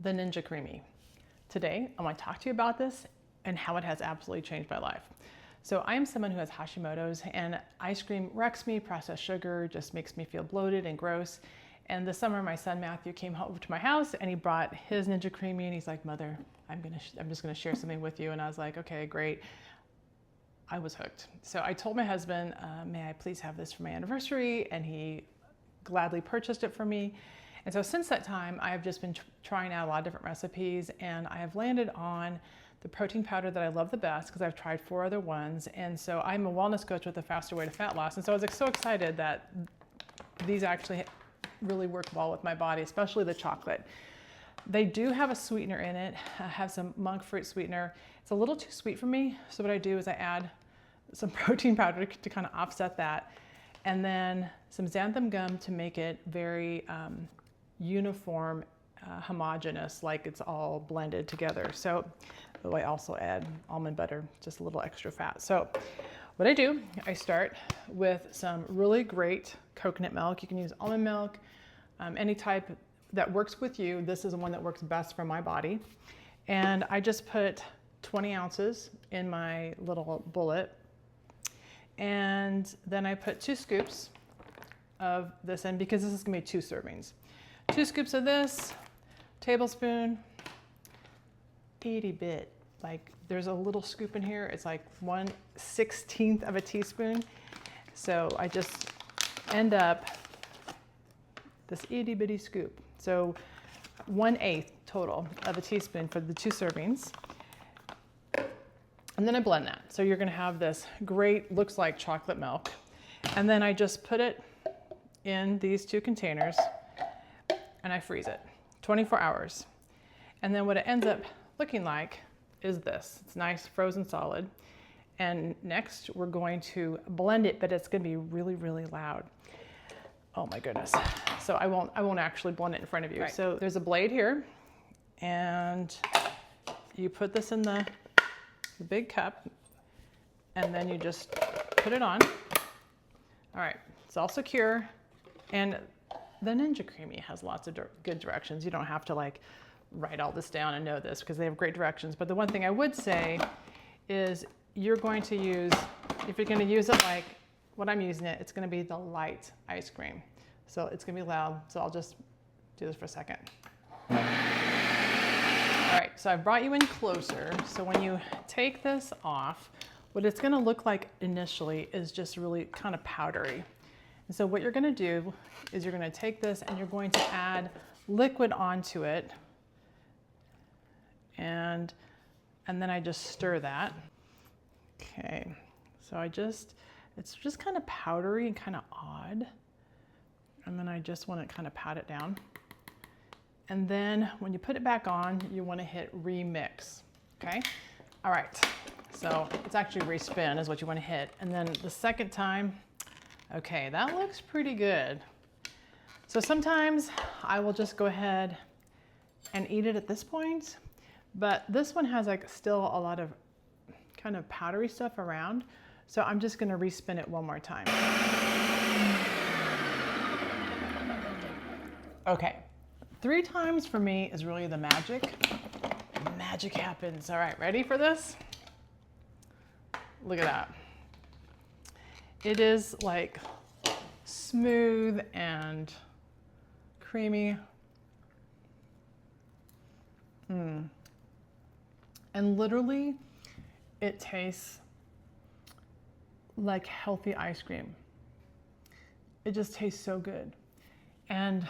the Ninja Creami. Today, I want to talk to you about this and how it has absolutely changed my life. So I am someone who has Hashimoto's, and ice cream wrecks me. Processed sugar just makes me feel bloated and gross. And this summer, my son Matthew came home to my house and he brought his Ninja Creami, and he's like, "Mother, I'm just gonna share something with you." And I was like, "Okay, great." I was hooked. So I told my husband, "May I please have this for my anniversary?" And he gladly purchased it for me. And so since that time, I have just been trying out a lot of different recipes, and I have landed on the protein powder that I love the best because I've tried 4 other ones. And so I'm a wellness coach with a faster way to fat loss. And so I was like so excited that these actually really work well with my body, especially the chocolate. They do have a sweetener in it. I have some monk fruit sweetener. It's a little too sweet for me. So what I do is I add some protein powder to kind of offset that. And then some xanthan gum to make it very uniform, homogeneous, like it's all blended together. So I also add almond butter, just a little extra fat. So what I do, I start with some really great coconut milk. You can use almond milk, any type that works with you. This is the one that works best for my body. And I just put 20 ounces in my little bullet. And then I put 2 scoops of this in, because this is gonna be 2 servings. 2 scoops of this, tablespoon, itty bit. Like there's a little scoop in here. It's like 1/16 of a teaspoon. So I just end up this itty bitty scoop. So 1/8 total of a teaspoon for the 2 servings. And then I blend that. So you're gonna have this great, looks like chocolate milk. And then I just put it in these 2 containers and I freeze it 24 hours. And then what it ends up looking like is this. It's nice, frozen solid. And next we're going to blend it, but it's gonna be really, really loud. Oh my goodness. So I won't actually blend it in front of you. Right. So there's a blade here, and you put this in the big cup, and then you just put it on. All right, it's all secure. And the Ninja Creami has lots of good directions. You don't have to like write all this down and know this, because they have great directions. But the one thing I would say is you're going to use, if you're gonna use it like what I'm using it, it's gonna be the light ice cream. So it's gonna be loud. So I'll just do this for a second. All right, so I brought you in closer. So when you take this off, what it's gonna look like initially is just really kind of powdery. And so what you're gonna do is you're gonna take this and you're going to add liquid onto it. And then I just stir that. Okay, so it's just kind of powdery and kind of odd. And then I just want to kind of pat it down. And then when you put it back on, you want to hit remix, okay? All right, so it's actually respin is what you want to hit. And then the second time, okay, that looks pretty good. So sometimes I will just go ahead and eat it at this point, but this one has like still a lot of kind of powdery stuff around. So I'm just gonna respin it one more time. Okay, 3 times for me is really the magic. Magic happens. All right, ready for this? Look at that. It is like smooth and creamy. And literally, it tastes like healthy ice cream. It just tastes so good. And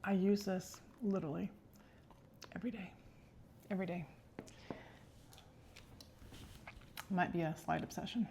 I use this literally every day. Every day. Might be a slight obsession.